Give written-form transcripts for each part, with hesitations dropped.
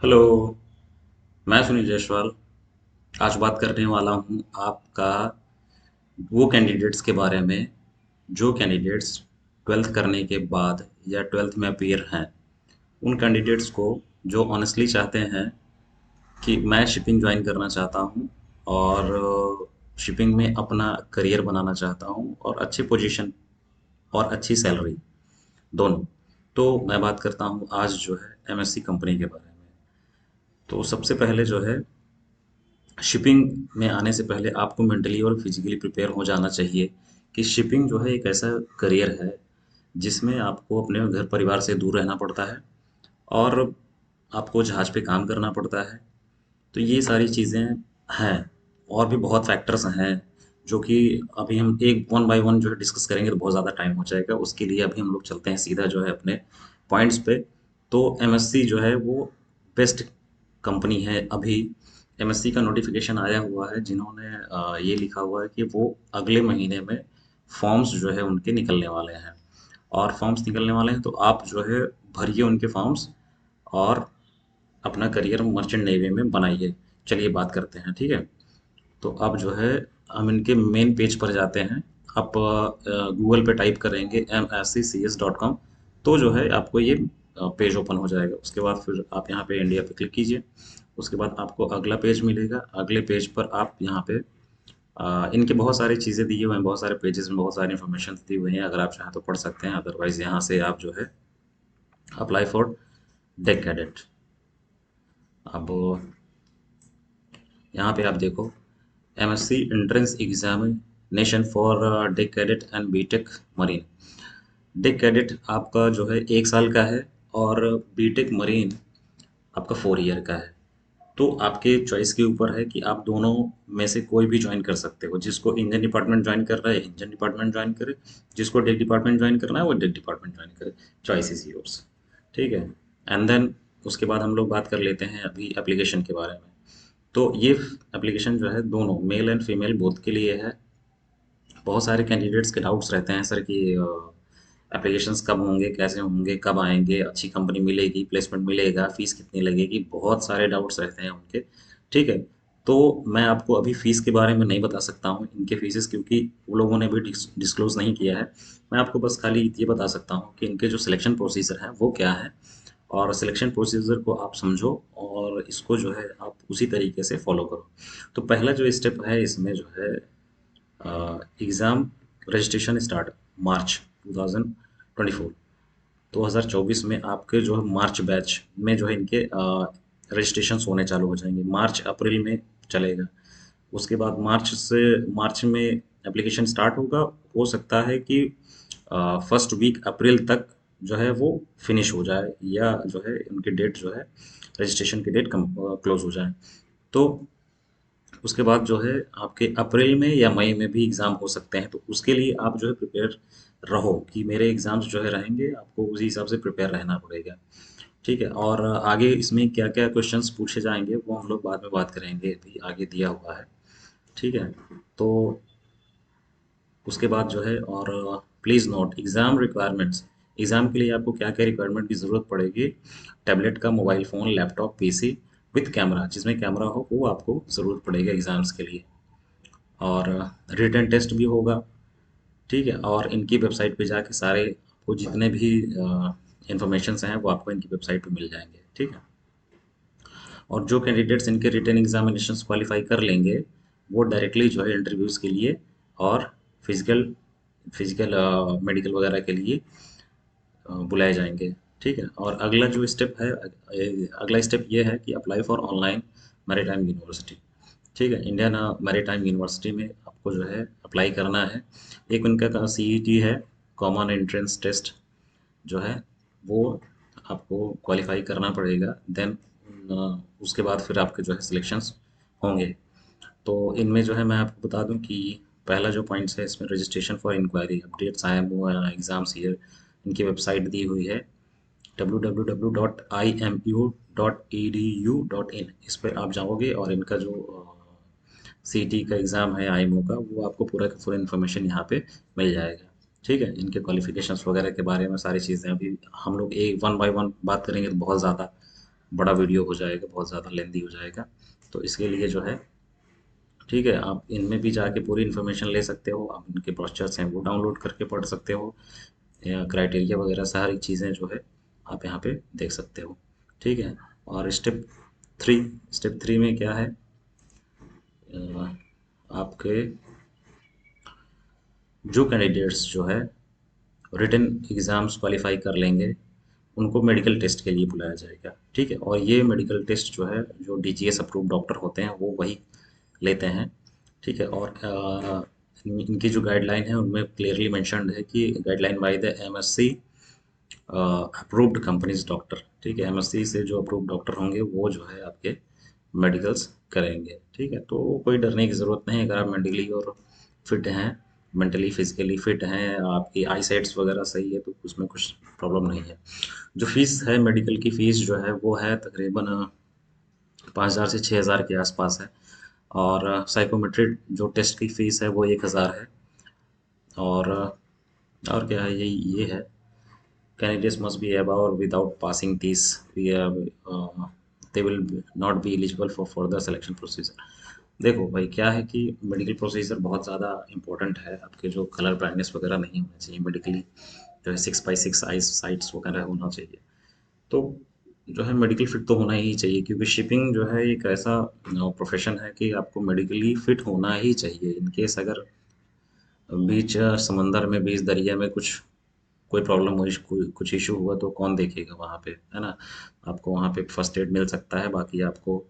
Hello. मैं सुनील जायसवाल। आज बात करने वाला हूँ आपका वो कैंडिडेट्स के बारे में जो कैंडिडेट्स ट्वेल्थ करने के बाद या ट्वेल्थ में अपीयर हैं। उन कैंडिडेट्स को जो ऑनेस्टली चाहते हैं कि मैं शिपिंग ज्वाइन करना चाहता हूँ और शिपिंग में अपना करियर बनाना चाहता हूँ और अच्छी पोजीशन और अच्छी सैलरी दोनों। तो मैं बात करता हूँ आज जो है एमएससी कंपनी के बारे में। तो सबसे पहले जो है शिपिंग में आने से पहले आपको मेंटली और फिजिकली प्रिपेयर हो जाना चाहिए कि शिपिंग जो है एक ऐसा करियर है जिसमें आपको अपने घर परिवार से दूर रहना पड़ता है और आपको जहाज पे काम करना पड़ता है। तो ये सारी चीज़ें हैं और भी बहुत फैक्टर्स हैं जो कि अभी हम एक वन बाय वन जो है डिस्कस करेंगे तो बहुत ज़्यादा टाइम हो जाएगा। उसके लिए अभी हम लोग चलते हैं सीधा जो है अपने पॉइंट्स पे। तो एमएससी जो है वो बेस्ट कंपनी है अभी। एमएससी का नोटिफिकेशन आया हुआ है जिन्होंने ये लिखा हुआ है कि वो अगले महीने में फॉर्म्स जो है उनके निकलने वाले हैं और फॉर्म्स निकलने वाले हैं तो आप जो है भरिए उनके फॉर्म्स और अपना करियर मर्चेंट नेवी में बनाइए। चलिए बात करते हैं, ठीक है। तो अब जो है हम इनके मेन पेज पर जाते हैं। आप गूगल पे टाइप करेंगे MSCCS.com तो जो है आपको ये पेज ओपन हो जाएगा। उसके बाद फिर आप यहाँ पे इंडिया पे क्लिक कीजिए। उसके बाद आपको अगला पेज मिलेगा। अगले पेज पर आप यहाँ पे इनके बहुत सारी चीज़ें दी हुई हैं, बहुत सारे पेजेस में बहुत सारी इन्फॉर्मेशन दी हुई हैं। अगर आप चाहें तो पढ़ सकते हैं, अदरवाइज यहाँ से आप जो है अप्लाई फॉर डेक कैडेट। अब यहाँ पे आप देखो MSc entrance examination for deck cadet and BTech marine. Deck cadet आपका जो है 1 साल का है और बीटेक मरीन आपका 4 ईयर का है। तो आपके चॉइस के ऊपर है कि आप दोनों में से कोई भी ज्वाइन कर सकते हो। जिसको इंजन डिपार्टमेंट ज्वाइन कर रहा है इंजन डिपार्टमेंट ज्वाइन करे, जिसको डेक डिपार्टमेंट ज्वाइन करना है वो डेक डिपार्टमेंट ज्वाइन करे। चॉइस इज योर्स, ठीक है। एंड देन उसके बाद हम लोग बात कर लेते हैं अभी एप्लीकेशन के बारे में। तो ये एप्लीकेशन जो है दोनों मेल एंड फीमेल बोथ के लिए है। बहुत सारे कैंडिडेट्स के डाउट्स रहते हैं सर कि एप्लीकेशंस कब होंगे, कैसे होंगे, कब आएंगे, अच्छी कंपनी मिलेगी, प्लेसमेंट मिलेगा, फीस कितनी लगेगी, बहुत सारे डाउट्स रहते हैं उनके, ठीक है। तो मैं आपको अभी फीस के बारे में नहीं बता सकता हूँ इनके फीसेस, क्योंकि वो लोगों ने भी डिस्क्लोज नहीं किया है। मैं आपको बस खाली ये बता सकता हूँ कि इनके जो सिलेक्शन प्रोसीजर है वो क्या है और सिलेक्शन प्रोसीजर को आप समझो और इसको जो है आप उसी तरीके से फॉलो करो। तो पहला जो स्टेप है इसमें जो है एग्ज़ाम रजिस्ट्रेशन स्टार्ट मार्च 2024 2024 में आपके जो है मार्च बैच में जो है इनके रजिस्ट्रेशन होने चालू हो जाएंगे। मार्च अप्रैल में चलेगा। उसके बाद मार्च में एप्लीकेशन स्टार्ट होगा। हो सकता है कि फर्स्ट वीक अप्रैल तक जो है वो फिनिश हो जाए या जो है उनकी डेट जो है रजिस्ट्रेशन की डेट कम क्लोज हो जाए। तो उसके बाद जो है आपके अप्रैल में या मई में भी एग्ज़ाम हो सकते हैं। तो उसके लिए आप जो है प्रिपेयर रहो कि मेरे एग्ज़ाम्स जो है रहेंगे, आपको उसी हिसाब से प्रिपेयर रहना पड़ेगा, ठीक है। और आगे इसमें क्या क्या क्वेश्चंस पूछे जाएंगे वो हम लोग बाद में बात करेंगे, अभी आगे दिया हुआ है, ठीक है। तो उसके बाद जो है और please note exam requirements. Exam के लिए आपको क्या क्या रिक्वायरमेंट की ज़रूरत पड़ेगी। टैबलेट का, mobile phone, laptop, PC with camera, जिसमें कैमरा हो वो आपको ज़रूरत पड़ेगा एग्ज़ाम्स के लिए। और रिटन टेस्ट भी होगा, ठीक है। और इनकी वेबसाइट पे जाके सारे आपको जितने भी इंफॉर्मेशंस हैं वो आपको इनकी वेबसाइट पे मिल जाएंगे, ठीक है। और जो कैंडिडेट्स इनके रिटन एग्जामिनेशंस क्वालिफाई कर लेंगे वो डायरेक्टली जो है इंटरव्यूज़ के लिए और फिजिकल फिजिकल मेडिकल वगैरह के लिए बुलाए जाएंगे, ठीक है। और अगला जो स्टेप है अगला स्टेप ये है कि apply for online maritime university, ठीक है। इंडियन मैरीटाइम यूनिवर्सिटी में आपको जो है अप्लाई करना है। एक उनका सीईटी है, कॉमन एंट्रेंस टेस्ट जो है वो आपको क्वालिफाई करना पड़ेगा। देन उसके बाद फिर आपके जो है सिलेक्शंस होंगे। तो इनमें जो है मैं आपको बता दूं कि पहला जो पॉइंट्स है इसमें registration for inquiry updates I M exams year. इनकी वेबसाइट दी हुई है www.imu.edu.in। इस पर आप जाओगे और इनका जो सीटी का एग्ज़ाम है आईएमओ का वो आपको पूरा का पूरा इन्फॉर्मेशन यहाँ पे मिल जाएगा, ठीक है। इनके क्वालिफिकेशंस वगैरह के बारे में सारी चीज़ें अभी हम लोग एक वन बाय वन बात करेंगे तो बहुत ज़्यादा बड़ा वीडियो हो जाएगा, बहुत ज़्यादा लेंदी हो जाएगा। तो इसके लिए जो है, ठीक है, आप इनमें भी जाके पूरी इन्फॉर्मेशन ले सकते हो, आप इनके ब्रोचर्स हैं वो डाउनलोड करके पढ़ सकते हो, या क्राइटेरिया वगैरह सारी चीज़ें जो है आप यहाँ पे देख सकते हो। ठीक है। और थ्री स्टेप थ्री में क्या है, आपके जो कैंडिडेट्स जो है रिटन एग्ज़ाम्स क्वालिफाई कर लेंगे, उनको मेडिकल टेस्ट के लिए बुलाया जाएगा। ठीक है। और ये मेडिकल टेस्ट जो है, जो डीजीएस अप्रूव डॉक्टर होते हैं वो वही लेते हैं। ठीक है। और इनकी जो गाइडलाइन है उनमें क्लियरली मेंशन्ड है कि guideline by the MSc approved companies doctor. ठीक है। एमएससी से जो अप्रूव्ड डॉक्टर होंगे वो जो है आपके मेडिकल्स करेंगे। ठीक है। तो कोई डरने की ज़रूरत नहीं है, अगर आप मेंटली और फिट हैं, मेंटली फिजिकली फिट हैं, आपकी आई साइट्स वगैरह सही है, तो उसमें कुछ प्रॉब्लम नहीं है। जो फीस है, मेडिकल की फ़ीस जो है वो है तकरीबन 5,000 से 6,000 के आसपास है। और साइकोमेट्रिक जो टेस्ट की फ़ीस है वो 1,000 है। और क्या है, ये है, candidates must be above or without passing these, they will not be eligible for further selection procedure। देखो भाई, क्या है कि मेडिकल प्रोसीजर बहुत ज़्यादा इंपॉर्टेंट है, आपके जो कलर ब्लाइंडनेस वगैरह नहीं होना चाहिए मेडिकली, जो है 6x6 आइज साइट्स वगैरह होना चाहिए। तो जो है मेडिकल फिट तो होना ही चाहिए, क्योंकि शिपिंग जो है एक ऐसा प्रोफेशन है कि आपको मेडिकली फिट होना ही चाहिए। इन केस अगर बीच समंदर में, बीच दरिया में कुछ कोई प्रॉब्लम हुई, कोई कुछ इशू हुआ, तो कौन देखेगा वहाँ पे, है ना? आपको वहाँ पे फर्स्ट एड मिल सकता है, बाकी आपको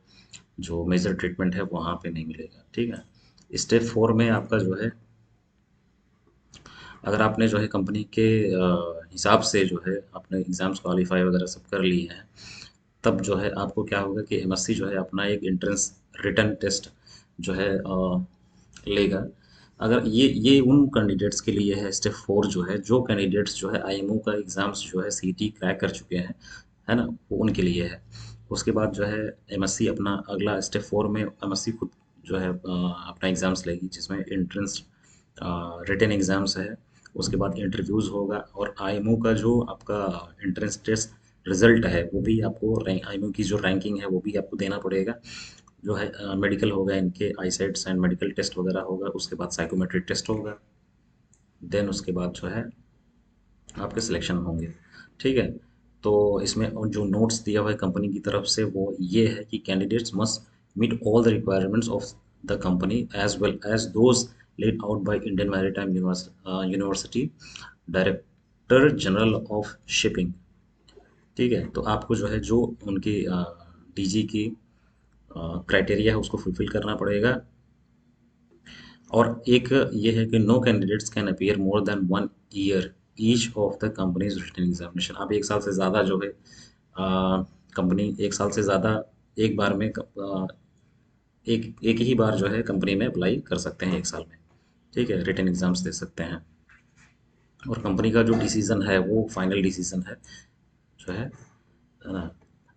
जो मेजर ट्रीटमेंट है वहाँ पे नहीं मिलेगा। ठीक है। स्टेप फोर में आपका जो है, अगर आपने जो है कंपनी के हिसाब से जो है आपने एग्ज़ाम्स क्वालिफाई वगैरह सब कर लिए हैं, तब जो है आपको क्या होगा कि एमएससी जो है अपना एक एंट्रेंस रिटन टेस्ट जो है लेगा। अगर ये उन कैंडिडेट्स के लिए है, स्टेप फोर जो है, जो कैंडिडेट्स जो है आईएमओ का एग्ज़ाम्स जो है सीटी क्रैक कर चुके हैं, है ना, वो उनके लिए है। उसके बाद जो है एमएससी अपना अगला स्टेप फोर में एमएससी खुद जो है अपना एग्ज़ाम्स लेगी, जिसमें एंट्रेंस रिटन एग्ज़ाम्स है। उसके बाद इंटरव्यूज़ होगा, और आईएमओ का जो आपका एंट्रेंस टेस्ट रिजल्ट है वो भी आपको, रैंक आईएमओ की जो रैंकिंग है वो भी आपको देना पड़ेगा। जो है मेडिकल होगा, इनके आईसाइट्स एंड मेडिकल टेस्ट वगैरह होगा, उसके बाद साइकोमेट्रिक टेस्ट होगा, देन उसके बाद जो है आपके सिलेक्शन होंगे। ठीक है। तो इसमें और जो नोट्स दिया हुआ है कंपनी की तरफ से वो ये है कि candidates must meet all the requirements of the company as well as those laid out by Indian Maritime University director general of shipping. ठीक है। तो आपको जो है, जो उनकी डीजी की क्राइटेरिया है उसको फुलफिल करना पड़ेगा। और एक ये है कि no candidates can appear more than 1 year each of the companies written examination. आप 1 साल से ज़्यादा जो है, कंपनी 1 साल से ज़्यादा एक बार में एक एक ही बार जो है कंपनी में अप्लाई कर सकते हैं 1 साल में। ठीक है। रिटन एग्जाम्स दे सकते हैं, और कंपनी का जो डिसीजन है वो फाइनल डिसीजन है जो है ना।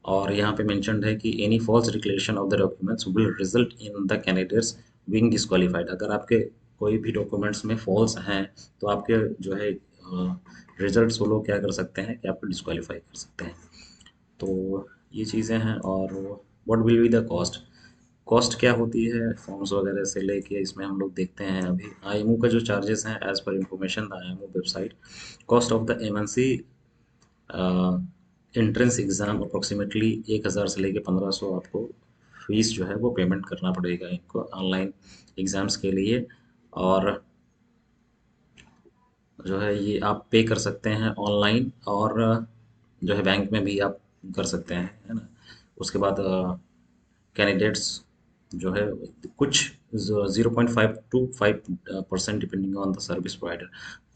और यहाँ पे मेंशन्ड है कि any false declaration of the documents will result in the candidates being disqualified. अगर आपके कोई भी डॉक्यूमेंट्स में फॉल्स हैं, तो आपके जो है रिजल्ट्स वो लोग क्या कर सकते हैं कि आपको डिस्क्वालीफाई कर सकते हैं। तो ये चीज़ें हैं। और what will be the cost, cost क्या होती है फॉर्म्स वगैरह से लेके, इसमें हम लोग देखते हैं अभी आईएमओ का जो चार्जेस हैं, as per information the IMO website, cost of the MNC entrance exam approximately 1,000 से लेके 1,500 आपको फीस जो है वो पेमेंट करना पड़ेगा इनको ऑनलाइन एग्ज़ाम्स के लिए। और जो है ये आप पे कर सकते हैं ऑनलाइन, और जो है बैंक में भी आप कर सकते हैं, है ना। उसके बाद कैंडिडेट्स जो है कुछ 0.5 to 5% depending on the service provider,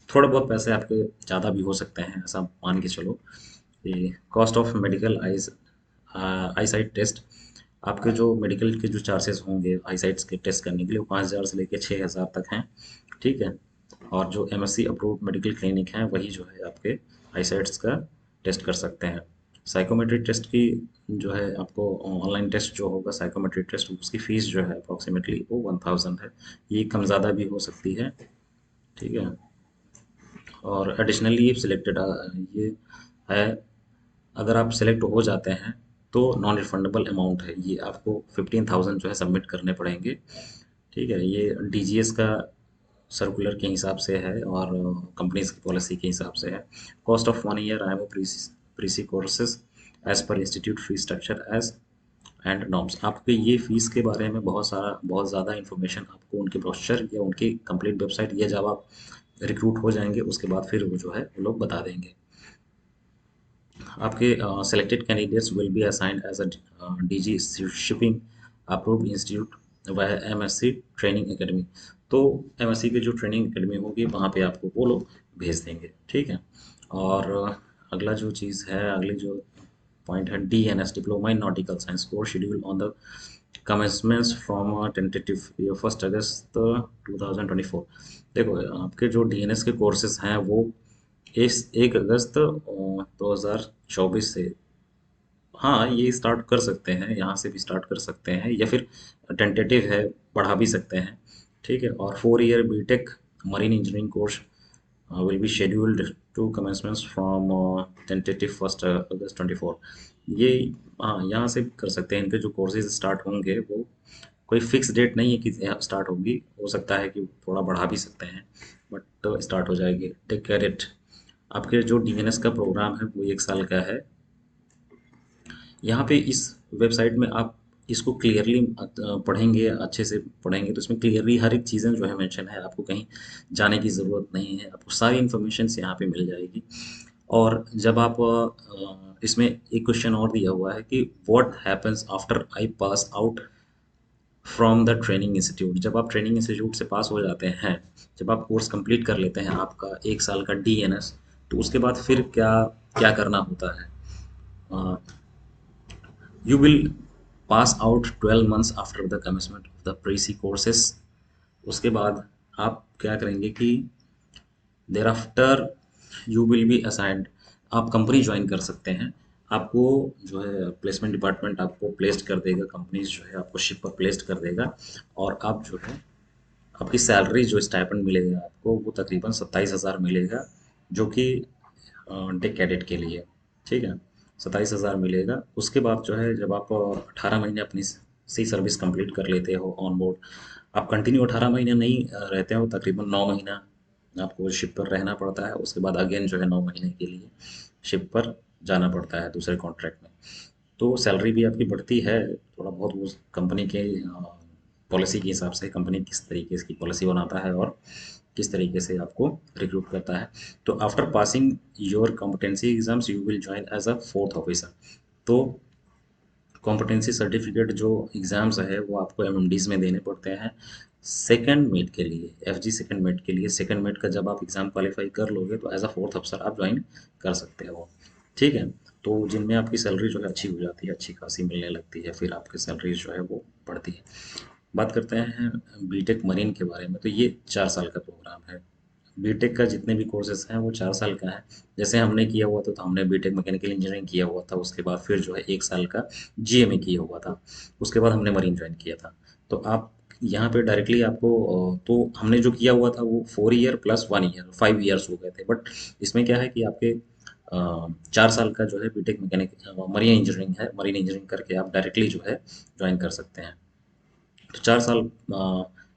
थोड़े बहुत पैसे आपके ज़्यादा भी हो सकते हैं, ऐसा मान के चलो। कि cost of medical eyesight test, आपके जो मेडिकल के जो चार्जेस होंगे आई साइट्स के टेस्ट करने के लिए, वो 5,000 से लेकर 6,000 तक हैं। ठीक है। और जो एमएससी अप्रूव्ड मेडिकल क्लिनिक हैं वही जो है आपके आई साइट्स का टेस्ट कर सकते हैं। साइकोमेट्रिक टेस्ट की जो है आपको ऑनलाइन टेस्ट जो होगा साइकोमेट्रिक टेस्ट, उसकी फ़ीस जो है अप्रॉक्सीमेटली वो 1,000 है। ये कम ज़्यादा भी हो सकती है। ठीक है। और एडिशनली सिलेक्टेड ये है, अगर आप सेलेक्ट हो जाते हैं तो नॉन रिफंडेबल अमाउंट है, ये आपको 15,000 जो है सबमिट करने पड़ेंगे। ठीक है, ये डीजीएस का सर्कुलर के हिसाब से है और कंपनीज की पॉलिसी के हिसाब से है। Cost of 1 year I am प्रीसी courses as per institute fee structure as and norms. आपके ये फीस के बारे में बहुत ज़्यादा इन्फॉर्मेशन आपको उनके ब्रोशर या उनकी कंप्लीट वेबसाइट, या जब आप रिक्रूट हो जाएंगे उसके बाद फिर वो जो है वो लोग बता देंगे। आपके selected candidates will be assigned as a DG shipping approved institute व एमएससी ट्रेनिंग एकेडमी। तो एमएससी की जो ट्रेनिंग एकेडमी होगी वहाँ पे आपको वो लोग भेज देंगे। ठीक है, और अगला जो चीज़ है, अगली जो पॉइंट है, DNS diploma in nautical science course schedule on the commencements from tentative 1 अगस्त 2024। देखो, आपके जो डीएनएस के कोर्सेज हैं वो इस 1 अगस्त 2024 से, हाँ ये स्टार्ट कर सकते हैं, यहाँ से भी स्टार्ट कर सकते हैं, या फिर टेंटेटिव है बढ़ा भी सकते हैं। ठीक है, और 4 year BTech marine engineering course will be scheduled to commencements from tentative 1 August 24। ये, हाँ यहाँ से कर सकते हैं। इनके जो कोर्सेज स्टार्ट होंगे वो कोई फिक्स डेट नहीं है कि स्टार्ट होगी, हो सकता है कि थोड़ा बढ़ा भी सकते हैं, बट स्टार्ट हो जाएगी। टेक कैडेट, आपके जो डीएनएस का प्रोग्राम है वो 1 साल का है। यहाँ पे इस वेबसाइट में आप इसको क्लियरली पढ़ेंगे, अच्छे से पढ़ेंगे तो इसमें क्लियरली हर एक चीज़ें जो है मेंशन है, आपको कहीं जाने की ज़रूरत नहीं है, आपको सारी इन्फॉर्मेशन यहाँ पे मिल जाएगी। और जब आप इसमें एक क्वेश्चन और दिया हुआ है कि what happens after I pass out from the training institute. जब आप ट्रेनिंग इंस्टीट्यूट से पास हो जाते हैं, जब आप कोर्स कंप्लीट कर लेते हैं आपका 1 साल का डीएनएस, तो उसके बाद फिर क्या क्या करना होता है। You will pass out 12 months after the commencement of the pre-C courses। उसके बाद आप क्या करेंगे कि thereafter you will be assigned, आप कंपनी ज्वाइन कर सकते हैं। आपको जो है प्लेसमेंट डिपार्टमेंट आपको प्लेस्ड कर देगा, कंपनीज जो है आपको शिप पर प्लेस्ड कर देगा, और आप जो है आपकी सैलरी जो स्टाइपेंड मिलेगा आपको वो तकरीबन 27,000 मिलेगा, जो कि डेक कैडेट के लिए। ठीक है, 27,000 मिलेगा। उसके बाद जो है जब आप 18 महीने अपनी सी सर्विस कंप्लीट कर लेते हो ऑन बोर्ड, आप कंटिन्यू 18 महीने नहीं रहते हो, तकरीबन 9 महीना आपको शिप पर रहना पड़ता है। उसके बाद अगेन जो है 9 महीने के लिए शिप पर जाना पड़ता है दूसरे कॉन्ट्रैक्ट में। तो सैलरी भी आपकी बढ़ती है थोड़ा बहुत, वो कंपनी के पॉलिसी के हिसाब से, कंपनी किस तरीके की पॉलिसी बनाता है और किस तरीके से आपको रिक्रूट करता है। तो after passing your competency exams you will join as a fourth officer. तो कॉम्पिटेंसी सर्टिफिकेट जो एग्ज़ाम्स है वो आपको एमएमडीज में देने पड़ते हैं सेकंड मेट के लिए, एफजी सेकंड मेट के लिए। सेकंड मेट का जब आप एग्ज़ाम क्वालिफाई कर लोगे तो एज अ फोर्थ अफसर आप ज्वाइन कर सकते हो। ठीक है, तो जिनमें आपकी सैलरी जो है अच्छी हो जाती है, अच्छी खासी मिलने लगती है, फिर आपकी सैलरी जो है वो बढ़ती है। बात करते हैं बीटेक मरीन के बारे में। तो ये 4 साल का प्रोग्राम है। बीटेक का जितने भी कोर्सेज हैं वो 4 साल का है। जैसे हमने किया हुआ था, तो हमने बीटेक मैकेनिकल इंजीनियरिंग किया हुआ था, उसके बाद फिर जो है 1 साल का जीएमए किया हुआ था, उसके बाद हमने मरीन ज्वाइन किया था। तो आप यहाँ पे डायरेक्टली आपको तो हमने जो किया हुआ था वो 4 ईयर प्लस 1 ईयर 5 ईयर्स हो गए थे। बट इसमें क्या है कि आपके 4 साल का जो है बीटेक मैकेनिक मरीन इंजीनियरिंग है, मरीन इंजीनियरिंग करके आप डायरेक्टली जो है ज्वाइन कर सकते हैं। तो 4 साल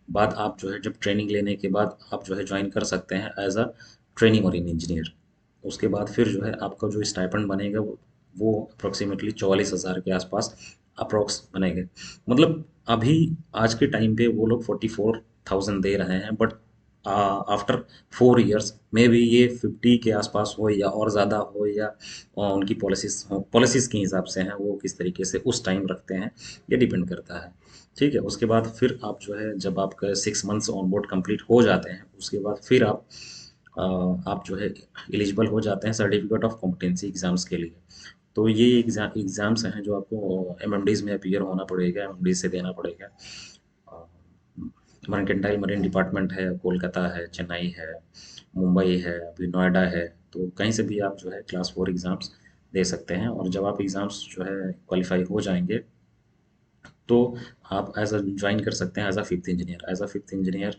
बाद आप जो है जब ट्रेनिंग लेने के बाद आप जो है ज्वाइन कर सकते हैं as a training marine engineer. उसके बाद फिर जो है आपका जो स्टाइपेंड बनेगा वो अप्रोक्सीमेटली 44,000 के आसपास अप्रोक्स बनेंगे। मतलब अभी आज के टाइम पे वो लोग 44,000 दे रहे हैं, बट आफ्टर 4 ईयर्स में भी ये 50 के आसपास हो या और ज़्यादा हो, या उनकी पॉलिसीज़ के हिसाब से हैं वो किस तरीके से उस टाइम रखते हैं, ये डिपेंड करता है। ठीक है, उसके बाद फिर आप जो है जब आपका 6 मंथ्स ऑन बोर्ड कंप्लीट हो जाते हैं उसके बाद फिर आप जो है एलिजिबल हो जाते हैं सर्टिफिकेट ऑफ कॉम्पिटेंसी एग्जाम्स के लिए। तो ये एग्जाम्स हैं जो आपको एमएमडीज में अपीयर होना पड़ेगा, एमएमडीज से देना पड़ेगा। मर्केंटाइल मरीन डिपार्टमेंट है, कोलकाता है, चेन्नई है, मुंबई है, अभी नोएडा है। तो कहीं से भी आप जो है क्लास 4 एग्ज़ाम्स दे सकते हैं, और जब आप एग्ज़ाम्स जो है क्वालिफाई हो जाएंगे तो आप एज अ ज्वाइन कर सकते हैं as a fifth engineer. As a fifth engineer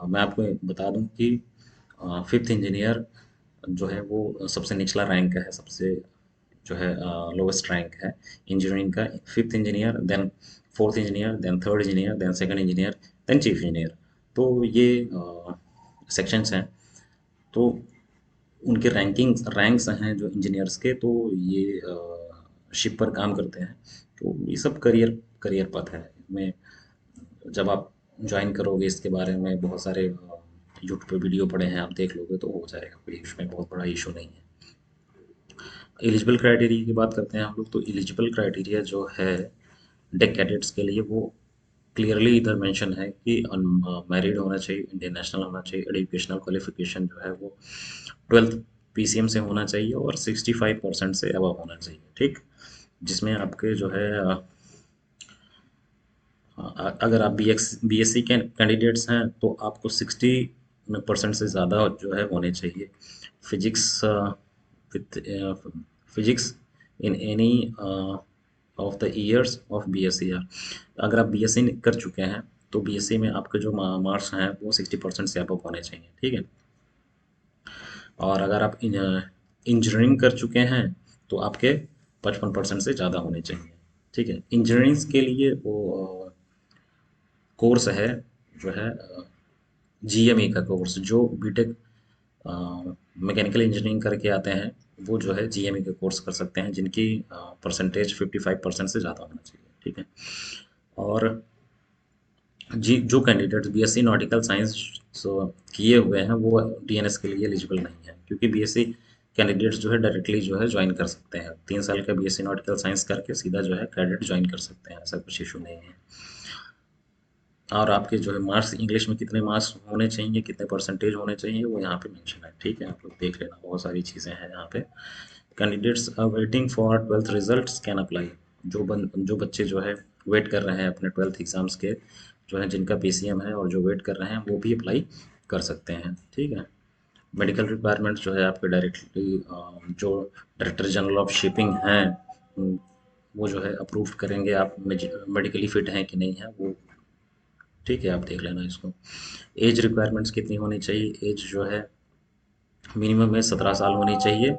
मैं आपको बता दूं कि फिफ्थ इंजीनियर जो है वो सबसे निचला रैंक है, सबसे जो है लोवेस्ट रैंक है इंजीनियरिंग का। Fifth engineer, then fourth engineer, then third engineer, then second engineer, then chief engineer. तो ये सेक्शंस हैं। तो उनके रैंक्स हैं जो इंजीनियर्स के। तो ये शिप पर काम करते हैं। तो ये सब करियर पथ है इसमें। जब आप ज्वाइन करोगे इसके बारे में बहुत सारे यूट्यूब पे वीडियो पड़े हैं, आप देख लोगे तो हो जाएगा, कोई इसमें बहुत बड़ा इशू नहीं है। एलिजिबल क्राइटेरिया की बात करते हैं हम लोग। तो एलिजिबल क्राइटेरिया जो है डेक कैडेट्स के लिए, वो क्लियरली इधर मेंशन है कि मैरिड होना चाहिए, इंडियन नेशनल होना चाहिए, एजुकेशनल क्वालिफिकेशन जो है वो 12th पीसीएम से होना चाहिए और 65% से अबव होना चाहिए। ठीक, जिसमें आपके जो है अगर आप बीएससी के कैंडिडेट्स हैं तो आपको 60% से ज़्यादा जो है होने चाहिए physics with physics in any of the years of BSc. अगर आप बीएससी कर चुके हैं तो बीएससी में आपके जो मार्क्स हैं वो 60% से अबव होने चाहिए। ठीक है। और अगर आप इंजीनियरिंग कर चुके हैं तो आपके 55% से ज़्यादा होने चाहिए। ठीक है। इंजीनियरिंग के लिए वो कोर्स है जो है जीएमई का कोर्स, जो बीटेक मैकेनिकल इंजीनियरिंग करके आते हैं वो जो है जीएमई का कोर्स कर सकते हैं, जिनकी परसेंटेज 55% से ज़्यादा होना चाहिए। ठीक है। और जी, जो कैंडिडेट्स बीएससी नॉटिकल साइंस किए हुए हैं वो डीएनएस के लिए एलिजिबल नहीं है, क्योंकि बीएससी कैंडिडेट्स जो है डायरेक्टली जो है ज्वाइन कर सकते हैं। 3 साल का बीएससी नॉटिकल साइंस करके सीधा जो है कैडेट ज्वाइन कर सकते हैं, ऐसा कुछ इशू नहीं है। और आपके जो है मार्क्स, इंग्लिश में कितने मार्क्स होने चाहिए, कितने परसेंटेज होने चाहिए, वो यहाँ पे मेंशन है। ठीक है, आप लोग देख लेना, बहुत सारी चीज़ें हैं यहाँ पे। Candidates are waiting for 12th results can apply. जो बच्चे जो है वेट कर रहे हैं अपने 12th एग्जाम्स के, जो है जिनका पीसीएम है और जो वेट कर रहे हैं, वो भी अप्लाई कर सकते हैं। ठीक है। मेडिकल रिक्वायरमेंट्स जो है आपके डायरेक्टली जो डायरेक्टर जनरल ऑफ शिपिंग हैं, वो जो है अप्रूव करेंगे आप मेडिकली फिट हैं कि नहीं है वो। ठीक है, आप देख लेना इसको। एज रिक्वायरमेंट्स कितनी होनी चाहिए? एज जो है मिनिमम में 17 साल होनी चाहिए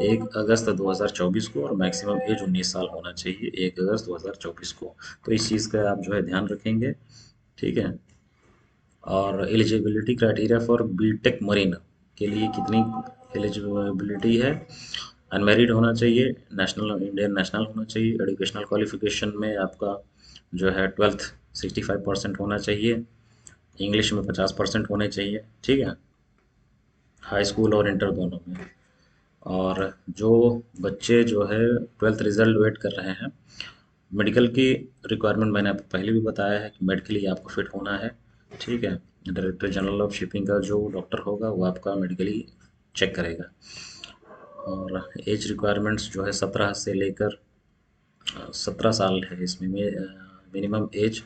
1 अगस्त 2024 को, और मैक्सिमम एज 19 साल होना चाहिए 1 अगस्त 2024 को। तो इस चीज़ का आप जो है ध्यान रखेंगे। ठीक है। और eligibility criteria for BTech marine के लिए कितनी एलिजिबिलिटी है? अनमेरिड होना चाहिए, नेशनल इंडियन नेशनल होना चाहिए, एजुकेशनल क्वालिफिकेशन में आपका जो है 12th 65% होना चाहिए, इंग्लिश में 50% होने चाहिए। ठीक है, हाई स्कूल और इंटर दोनों में। और जो बच्चे जो है 12th रिजल्ट वेट कर रहे हैं, मेडिकल की रिक्वायरमेंट मैंने आपको पहले भी बताया है कि मेडिकली आपको फिट होना है। ठीक है। डायरेक्टर जनरल ऑफ शिपिंग का जो डॉक्टर होगा वो आपका मेडिकली चेक करेगा। और एज रिक्वायरमेंट्स जो है 17 से लेकर 17 साल है इसमें। Minimum age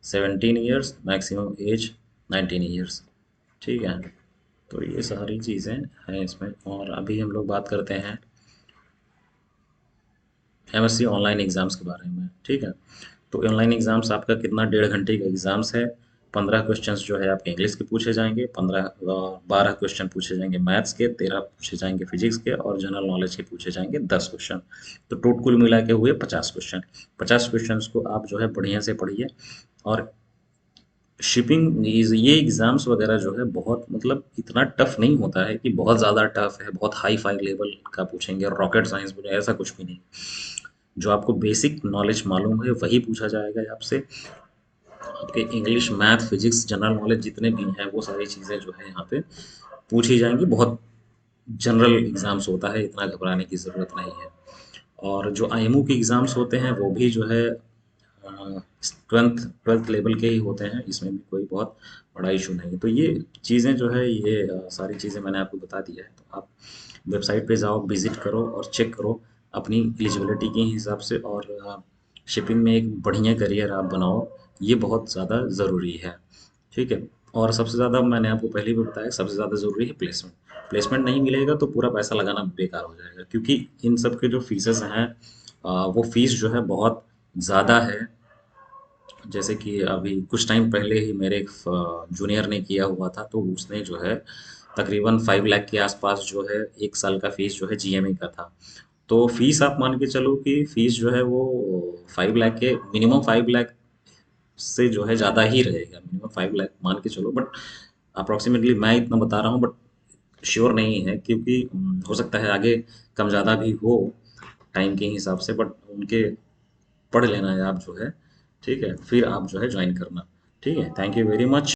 17 years, maximum age 19 years. ठीक है। तो ये सारी चीज़ें हैं इसमें। और अभी हम लोग बात करते हैं एमएससी ऑनलाइन एग्ज़ाम्स के बारे में। ठीक है। तो ऑनलाइन एग्ज़ाम्स आपका कितना, 1.5 घंटे का एग्ज़ाम्स है। 15 क्वेश्चंस जो है आपके इंग्लिश के पूछे जाएंगे, 12 क्वेश्चन पूछे जाएंगे मैथ्स के, 13 पूछे जाएंगे फिजिक्स के, और जनरल नॉलेज के पूछे जाएंगे 10 क्वेश्चन। तो टोटल कुल मिला के हुए 50 क्वेश्चन। 50 क्वेश्चन को आप जो है बढ़िया से पढ़िए। और शिपिंग ये एग्ज़ाम्स वगैरह जो है बहुत, मतलब इतना टफ नहीं होता है कि बहुत ज़्यादा टफ है, बहुत हाई फाई लेवल का पूछेंगे और रॉकेट साइंस पूछेंगे, ऐसा कुछ भी नहीं। जो आपको बेसिक नॉलेज मालूम है वही पूछा जाएगा आपसे। आपके English, math, physics, general knowledge जितने भी हैं वो सारी चीज़ें जो है यहाँ पे पूछी जाएंगी। बहुत जनरल एग्ज़ाम्स होता है, इतना घबराने की ज़रूरत नहीं है। और जो आईएमओ के एग्ज़ाम्स होते हैं वो भी जो है ट्वेल्थ ट्वेल्थ लेवल के ही होते हैं, इसमें भी कोई बहुत बड़ा इशू नहीं है। तो ये चीज़ें जो है, ये सारी चीज़ें मैंने आपको बता दी है। तो आप वेबसाइट पे जाओ, विजिट करो और चेक करो अपनी एलिजिबिलिटी के हिसाब से, और शिपिंग में एक बढ़िया करियर आप बनाओ, ये बहुत ज़्यादा ज़रूरी है। ठीक है। और सबसे ज़्यादा मैंने आपको पहले भी बताया, सबसे ज़्यादा ज़रूरी है प्लेसमेंट। प्लेसमेंट नहीं मिलेगा तो पूरा पैसा लगाना बेकार हो जाएगा, क्योंकि इन सब के जो फीसेस हैं, वो फीस जो है बहुत ज़्यादा है। जैसे कि अभी कुछ टाइम पहले ही मेरे एक जूनियर ने किया हुआ था, तो उसने जो है तकरीबन 5 लाख के आसपास जो है 1 साल का फीस जो है जीएमई का था। तो फीस आप मान के चलो कि फीस जो है वो 5 लाख के मिनिमम, 5 लाख से जो है ज़्यादा ही रहेगा, मिनिमम 5 लाख मान के चलो। बट अप्रोक्सीमेटली मैं इतना बता रहा हूँ, बट श्योर नहीं है, क्योंकि हो सकता है आगे कम ज़्यादा भी हो टाइम के हिसाब से। बट उनके पढ़ लेना है आप जो है, ठीक है, फिर आप जो है ज्वाइन करना। ठीक है, थैंक यू वेरी मच।